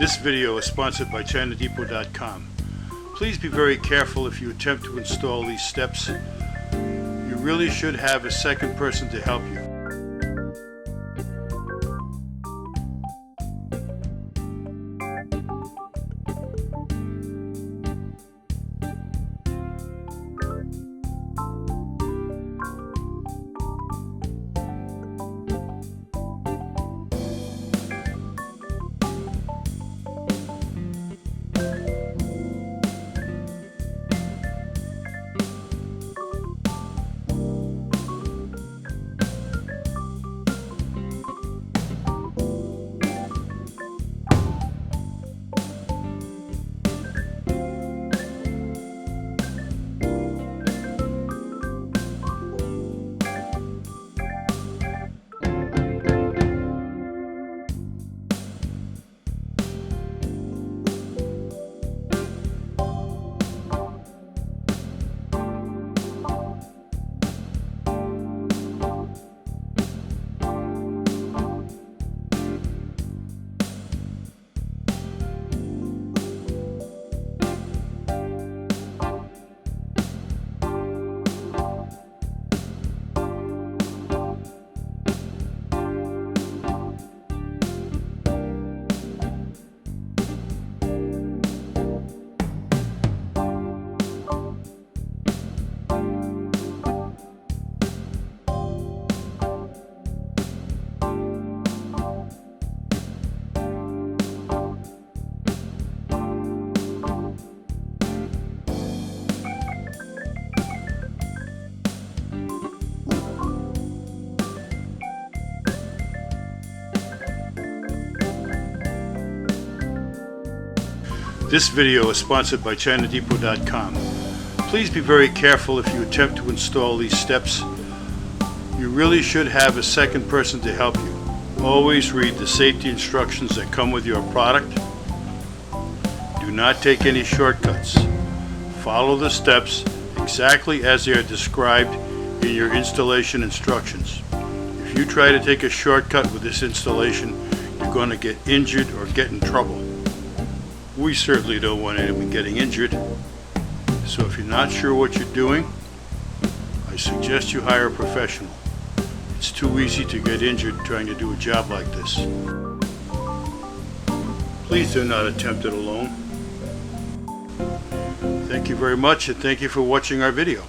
This video is sponsored by ChinaDepot.com. Please be very careful if you attempt to install these steps. You really should have a second person to help you. This video is sponsored by ChinaDepot.com. Please be very careful if you attempt to install these steps. You really should have a second person to help you. Always read the safety instructions that come with your product. Do not take any shortcuts. Follow the steps exactly as they are described in your installation instructions. If you try to take a shortcut with this installation, you're going to get injured or get in trouble. We certainly don't want anyone getting injured, so if you're not sure what you're doing, I suggest you hire a professional. It's too easy to get injured trying to do a job like this. Please do not attempt it alone. Thank you very much, and thank you for watching our video.